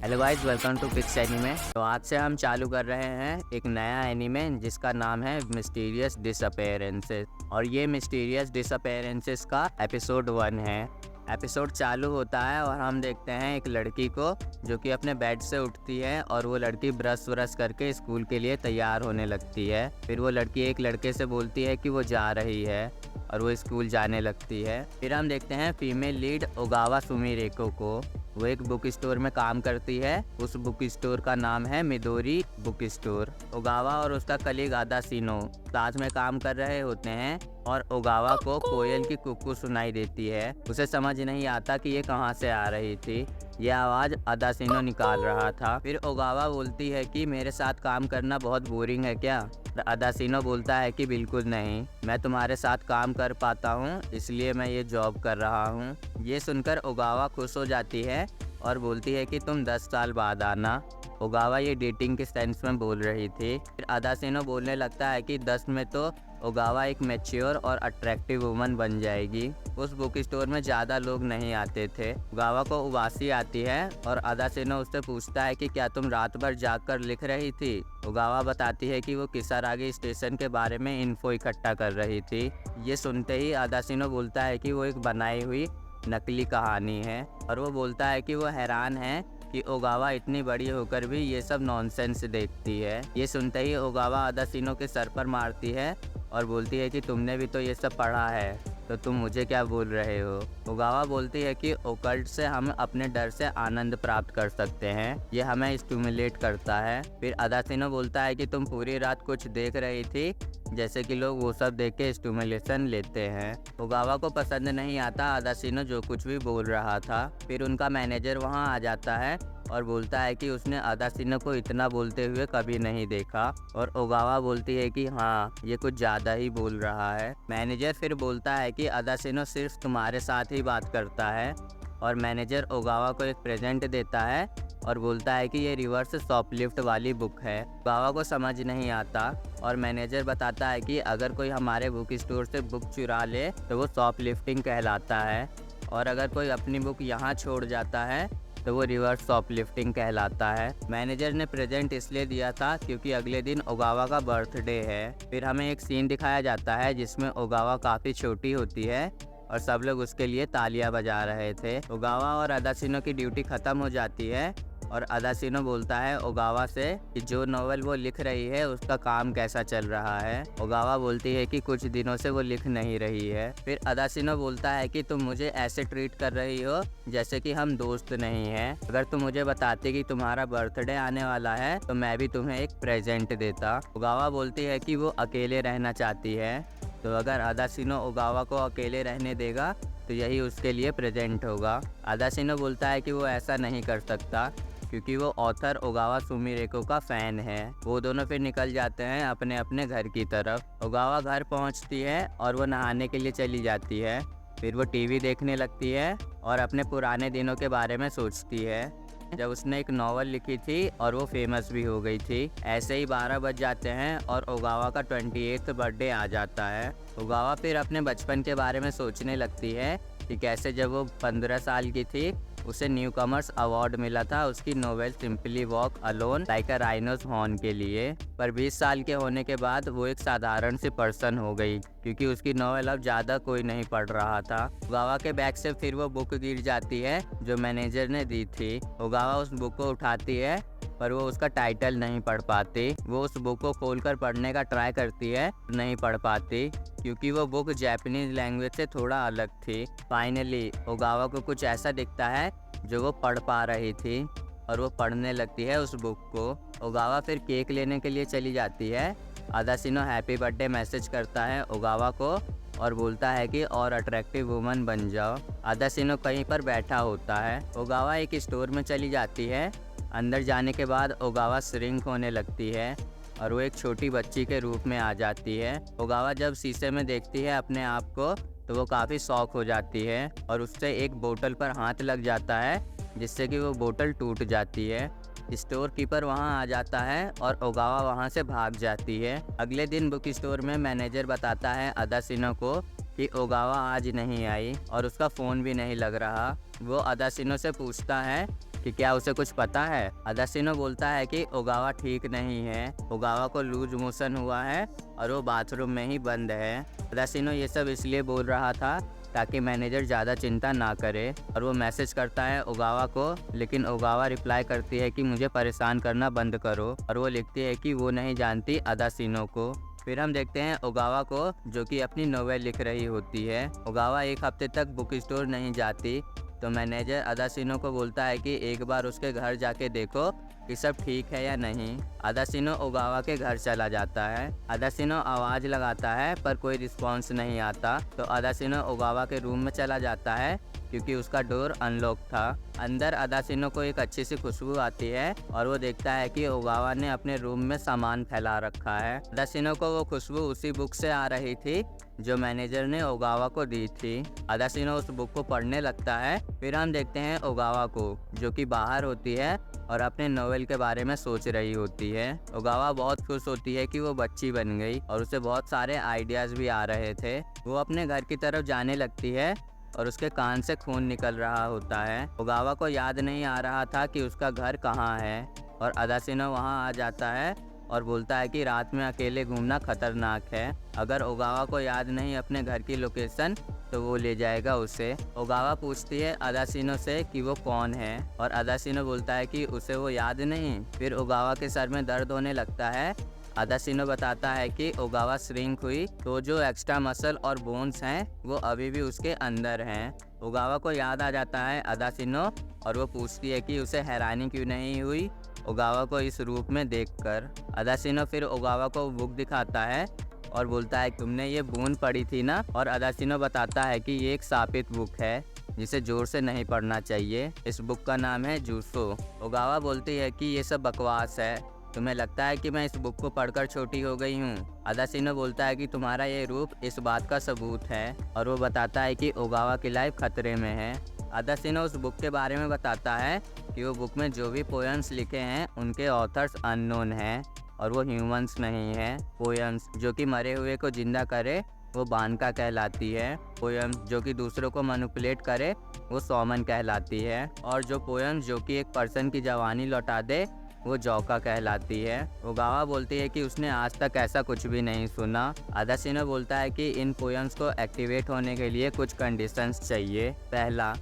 Hello guys, welcome to Pix Anime. तो आज से हम चालू कर रहे हैं एक नया एनीमे जिसका नाम है मिस्टीरियस डिसअपेयरेंसेस। और ये मिस्टीरियस डिसअपेयरेंसेस का एपिसोड 1 है। एपिसोड चालू होता है और हम देखते हैं एक लड़की को जो कि अपने बेड से उठती है और वो लड़की ब्रश व्रश करके स्कूल के लिए तैयार होने लगती है। फिर वो लड़की एक लड़के से बोलती है कि वो जा रही है और वो स्कूल जाने लगती है। फिर हम देखते हैं फीमेल लीड ओगावा सुमिरेको को। वो एक बुक स्टोर में काम करती है। उस बुक स्टोर का नाम है मिदोरी बुक स्टोर। ओगावा और उसका कलीग आदाशिनो साथ में काम कर रहे होते हैं और ओगावा को कोयल की कुक्कू सुनाई देती है। उसे समझ नहीं आता कि ये कहाँ से आ रही थी। ये आवाज़ आदाशिनो निकाल रहा था। फिर ओगावा बोलती है कि मेरे साथ काम करना बहुत बोरिंग है क्या? आदाशिनो बोलता है कि बिल्कुल नहीं, मैं तुम्हारे साथ काम कर पाता हूँ इसलिए मैं ये जॉब कर रहा हूँ। ये सुनकर ओगावा खुश हो जाती है और बोलती है कि तुम 10 साल बाद आना। ओगावा ये डेटिंग के सेंस में बोल रही थी। फिर आदाशिनो बोलने लगता है कि 10 में तो ओगावा एक मैच्योर और अट्रैक्टिव वुमन बन जाएगी। उस बुक स्टोर में ज़्यादा लोग नहीं आते थे। ओगावा को उबासी आती है और आदाशिनो उससे पूछता है कि क्या तुम रात भर जागकर लिख रही थी? ओगावा बताती है कि वो किसारागी स्टेशन के बारे में इन्फो इकट्ठा कर रही थी। ये सुनते ही आदाशिनो बोलता है कि वो एक बनाई हुई नकली कहानी है और वो बोलता है कि वो हैरान है कि ओगावा इतनी बड़ी होकर भी ये सब नॉनसेंस देखती है। ये सुनते ही ओगावा आदाशिनो के सर पर मारती है और बोलती है कि तुमने भी तो ये सब पढ़ा है तो तुम मुझे क्या बोल रहे हो? ओगावा बोलती है कि ओकल्ट से हम अपने डर से आनंद प्राप्त कर सकते हैं, ये हमें स्टिमुलेट करता है। फिर आदाशिनो बोलता है कि तुम पूरी रात कुछ देख रही थी जैसे कि लोग वो सब देख के स्टिमुलेशन लेते हैं। ओगावा को पसंद नहीं आता आदाशिनो जो कुछ भी बोल रहा था। फिर उनका मैनेजर वहाँ आ जाता है और बोलता है कि उसने आदाशिनो को इतना बोलते हुए कभी नहीं देखा। और ओगावा बोलती है कि हाँ, ये कुछ ज़्यादा ही बोल रहा है। मैनेजर फिर बोलता है कि आदाशिनो सिर्फ तुम्हारे साथ ही बात करता है। और मैनेजर ओगावा को एक प्रेजेंट देता है और बोलता है कि ये रिवर्स शॉपलिफ्ट वाली बुक है। ओगावा को समझ नहीं आता और मैनेजर बताता है कि अगर कोई हमारे बुक स्टोर से बुक चुरा ले तो वो शॉपलिफ्टिंग कहलाता है और अगर कोई अपनी बुक यहाँ छोड़ जाता है तो वो रिवर्स शॉपलिफ्टिंग कहलाता है। मैनेजर ने प्रेजेंट इसलिए दिया था क्योंकि अगले दिन ओगावा का बर्थडे है। फिर हमें एक सीन दिखाया जाता है जिसमें ओगावा काफ़ी छोटी होती है और सब लोग उसके लिए तालियां बजा रहे थे। ओगावा और आदाशिनो की ड्यूटी ख़त्म हो जाती है और आदाशिनो बोलता है ओगावा से कि जो नॉवेल वो लिख रही है उसका काम कैसा चल रहा है। ओगावा बोलती है कि कुछ दिनों से वो लिख नहीं रही है। फिर आदाशिनो बोलता है कि तुम मुझे ऐसे ट्रीट कर रही हो जैसे कि हम दोस्त नहीं हैं। अगर तुम मुझे बताते कि तुम्हारा बर्थडे आने वाला है तो मैं भी तुम्हें एक प्रेजेंट देता। ओगावा बोलती है कि वो अकेले रहना चाहती है, तो अगर आदाशिनो ओगावा को अकेले रहने देगा तो यही उसके लिए प्रेजेंट होगा। आदाशिनो बोलता है कि वो ऐसा नहीं कर सकता क्योंकि वो ऑथर ओगावा सुमिरेको का फ़ैन है। वो दोनों फिर निकल जाते हैं अपने अपने घर की तरफ। ओगावा घर पहुंचती है और वो नहाने के लिए चली जाती है। फिर वो टीवी देखने लगती है और अपने पुराने दिनों के बारे में सोचती है जब उसने एक नॉवल लिखी थी और वो फेमस भी हो गई थी। ऐसे ही 12 बज जाते हैं और ओगावा का 28th बर्थडे आ जाता है। ओगावा फिर अपने बचपन के बारे में सोचने लगती है कि कैसे जब वो 15 साल की थी उसे न्यू कमर्स अवार्ड मिला था उसकी novel simply walk alone like अ राइनोस हॉर्न के लिए। पर 20 साल के होने के बाद वो एक साधारण सी पर्सन हो गई क्योंकि उसकी नोवेल अब ज़्यादा कोई नहीं पढ़ रहा था। ओगावा के बैग से फिर वो बुक गिर जाती है जो मैनेजर ने दी थी। ओगावा उस बुक को उठाती है पर वो उसका टाइटल नहीं पढ़ पाती। वो उस बुक को खोलकर पढ़ने का ट्राई करती है, नहीं पढ़ पाती क्योंकि वो बुक जापानीज लैंग्वेज से थोड़ा अलग थी। फाइनली ओगावा को कुछ ऐसा दिखता है जो वो पढ़ पा रही थी और वो पढ़ने लगती है उस बुक को। ओगावा फिर केक लेने के लिए चली जाती है। आदाशिनो हैप्पी बर्थडे मैसेज करता है ओगावा को और बोलता है कि और अट्रैक्टिव वुमन बन जाओ। आदाशिनो कहीं पर बैठा होता है। ओगावा एक स्टोर में चली जाती है। अंदर जाने के बाद ओगावा श्रिंक होने लगती है और वो एक छोटी बच्ची के रूप में आ जाती है। ओगावा जब शीशे में देखती है अपने आप को तो वो काफ़ी शॉक हो जाती है और उससे एक बोतल पर हाथ लग जाता है जिससे कि वो बोतल टूट जाती है। स्टोर कीपर वहाँ आ जाता है और ओगावा वहाँ से भाग जाती है। अगले दिन बुक स्टोर में मैनेजर बताता है आदाशिनो को कि ओगावा आज नहीं आई और उसका फ़ोन भी नहीं लग रहा। वो आदाशिनो से पूछता है कि क्या उसे कुछ पता है। अदाशिनो बोलता है कि ओगावा ठीक नहीं है, ओगावा को लूज मोशन हुआ है और वो बाथरूम में ही बंद है। अदाशिनो ये सब इसलिए बोल रहा था ताकि मैनेजर ज़्यादा चिंता ना करे, और वो मैसेज करता है ओगावा को, लेकिन ओगावा रिप्लाई करती है कि मुझे परेशान करना बंद करो, और वो लिखती है कि वो नहीं जानती अदाशिनो को। फिर हम देखते हैं ओगावा को, जो कि अपनी नोवेल लिख रही होती है। ओगावा एक हफ्ते तक बुक स्टोर नहीं जाती, तो मैनेजर अदाशिनो को बोलता है कि एक बार उसके घर जाके देखो कि सब ठीक है या नहीं। अदाशिनो ओगावा के घर चला जाता है। अदाशिनो आवाज़ लगाता है पर कोई रिस्पॉन्स नहीं आता, तो अदाशिनो ओगावा के रूम में चला जाता है क्योंकि उसका डोर अनलॉक था। अंदर अदाशिनो को एक अच्छी सी खुशबू आती है और वो देखता है कि ओगावा ने अपने रूम में सामान फैला रखा है। अदाशिनो को वो खुशबू उसी बुक से आ रही थी जो मैनेजर ने ओगावा को दी थी। अदाशिनो उस बुक को पढ़ने लगता है। फिर हम देखते हैं ओगावा को, जो कि बाहर होती है और अपने नोवेल के बारे में सोच रही होती है। ओगावा बहुत खुश होती है कि वो बच्ची बन गई और उसे बहुत सारे आइडियाज़ भी आ रहे थे। वो अपने घर की तरफ जाने लगती है और उसके कान से खून निकल रहा होता है। ओगावा को याद नहीं आ रहा था कि उसका घर कहाँ है, और अदाशिनो वहाँ आ जाता है और बोलता है कि रात में अकेले घूमना खतरनाक है। अगर ओगावा को याद नहीं अपने घर की लोकेशन तो वो ले जाएगा उसे। ओगावा पूछती है अदाशिनो से कि वो कौन है, और अदाशिनो बोलता है कि उसे वो याद नहीं। फिर ओगावा के सर में दर्द होने लगता है। अदाशिनो बताता है कि ओगावा श्रिंक हुई तो जो एक्स्ट्रा मसल और बोन्स हैं वो अभी भी उसके अंदर हैं। ओगावा को याद आ जाता है अदाशिनो, और वो पूछती है कि उसे हैरानी क्यों नहीं हुई ओगावा को इस रूप में देखकर। अदाशिनो फिर ओगावा को बुक दिखाता है और बोलता है तुमने ये बूंद पढ़ी थी ना, और अदाशिनो बताता है कि ये एक शापित बुक है जिसे जोर से नहीं पढ़ना चाहिए। इस बुक का नाम है जूसो। ओगावा बोलती है कि ये सब बकवास है, तुम्हें लगता है कि मैं इस बुक को पढ़कर छोटी हो गई हूँ। अदाशिनो बोलता है कि तुम्हारा ये रूप इस बात का सबूत है, और वो बताता है कि ओगावा की लाइफ खतरे में है। अदाशिनो उस बुक के बारे में बताता है कि वो बुक में जो भी पोएम्स लिखे हैं उनके ऑथर्स अननोन हैं और वो ह्यूमंस नहीं हैं। पोएम्स जो कि मरे हुए को जिंदा करे वो बानका कहलाती है। पोएम्स जो कि दूसरों को मैनिपुलेट करे वो सॉमन कहलाती है, और जो पोएम्स जो कि एक पर्सन की जवानी लौटा दे वो जौका कहलाती है। ओगावा बोलती है कि उसने आज तक ऐसा कुछ भी नहीं सुना। अदाशिनो बोलता है कि इन पोएम्स को एक्टिवेट होने के लिए कुछ कंडीशंस चाहिए। पहला,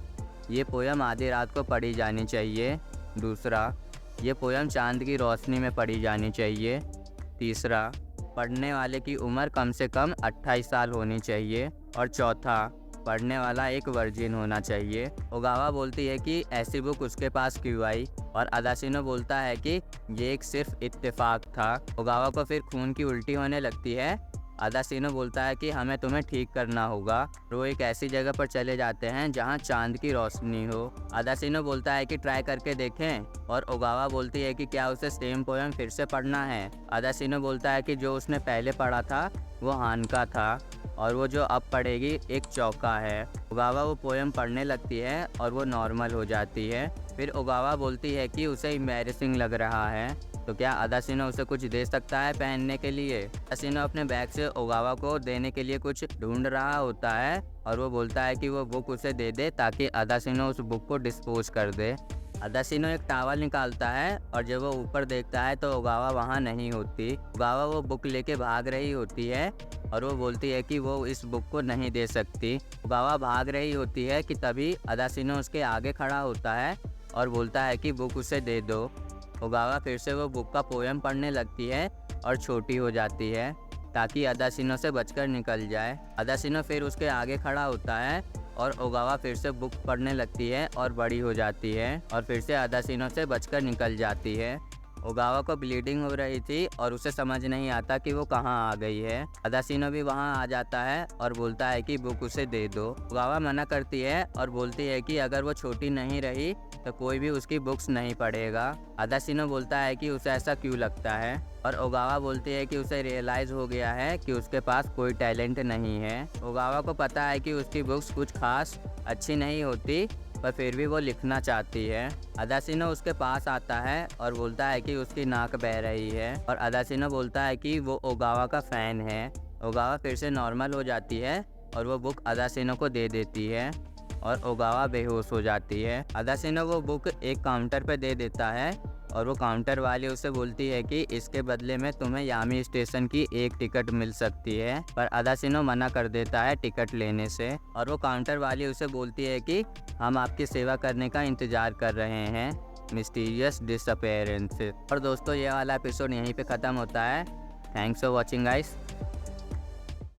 ये पोएम आधी रात को पढ़ी जानी चाहिए। दूसरा, ये पोएम चांद की रोशनी में पढ़ी जानी चाहिए। तीसरा, पढ़ने वाले की उम्र कम से कम 28 साल होनी चाहिए। और चौथा, पढ़ने वाला एक वर्जिन होना चाहिए। ओगावा बोलती है कि ऐसी बुक उसके पास क्यों आई, और अदाशिनो बोलता है कि ये एक सिर्फ इत्तेफाक था। ओगावा को फिर खून की उल्टी होने लगती है। अदाशिनो बोलता है कि हमें तुम्हें ठीक करना होगा। वो एक ऐसी जगह पर चले जाते हैं जहां चांद की रोशनी हो। अदाशिनो बोलता है कि ट्राई करके देखें, और ओगावा बोलती है कि क्या उसे सेम पोएम फिर से पढ़ना है। अदाशिनो बोलता है कि जो उसने पहले पढ़ा था वो हानका था, और वो जो अब पढ़ेगी एक चौका है। ओगावा वो पोएम पढ़ने लगती है और वो नॉर्मल हो जाती है। फिर ओगावा बोलती है कि उसे एम्बैरेसिंग लग रहा है, तो क्या अदाशिनो उसे कुछ दे सकता है पहनने के लिए। अदाशिनो अपने बैग से ओगावा को देने के लिए कुछ ढूंढ रहा होता है, और वो बोलता है कि वो बुक उसे दे दे ताकि अदाशिनो उस बुक को डिस्पोज कर दे। अदाशिनो एक टॉवल निकालता है, और जब वो ऊपर देखता है तो ओगावा वहाँ नहीं होती। ओगावा वो बुक लेके भाग रही होती है, और वो बोलती है कि वो इस बुक को नहीं दे सकती। ओगावा भाग रही होती है कि तभी अदाशिनो उसके आगे खड़ा होता है और बोलता है कि बुक उसे दे दो। ओगावा फिर से वो बुक का पोएम पढ़ने लगती है और छोटी हो जाती है ताकि अदाशिनो से बचकर निकल जाए। अदाशिनो फिर उसके आगे खड़ा होता है और ओगावा फिर से बुक पढ़ने लगती है और बड़ी हो जाती है, और फिर से अदाशिनो से बचकर निकल जाती है। ओगावा को ब्लीडिंग हो रही थी और उसे समझ नहीं आता कि वो कहाँ आ गई है। अदाशिनो भी वहाँ आ जाता है और बोलता है कि बुक उसे दे दो। ओगावा मना करती है और बोलती है कि अगर वो छोटी नहीं रही तो कोई भी उसकी बुक्स नहीं पढ़ेगा। अदाशिनो बोलता है कि उसे ऐसा क्यों लगता है, और ओगावा बोलती है कि उसे रियलाइज़ हो गया है कि उसके पास कोई टैलेंट नहीं है। ओगावा को पता है कि उसकी बुक्स कुछ खास अच्छी नहीं होती, पर फिर भी वो लिखना चाहती है। अदाशिनो उसके पास आता है और बोलता है कि उसकी नाक बह रही है, और अदाशिनो बोलता है कि वो ओगावा का फ़ैन है। ओगावा फिर से नॉर्मल हो जाती है और वो बुक अदाशिनो को दे देती है। और ओगावा बेहोश हो जाती है। अदाशिनो वो बुक एक काउंटर पे दे देता है और वो काउंटर वाली उसे बोलती है कि इसके बदले में तुम्हें यामी स्टेशन की एक टिकट मिल सकती है, पर अदाशिनो मना कर देता है टिकट लेने से। और वो काउंटर वाली उसे बोलती है कि हम आपकी सेवा करने का इंतज़ार कर रहे हैं, मिस्टीरियस डिसअपेयरेंसेस। और दोस्तों ये वाला एपिसोड यहीं पे ख़त्म होता है। Thanks for watching guys.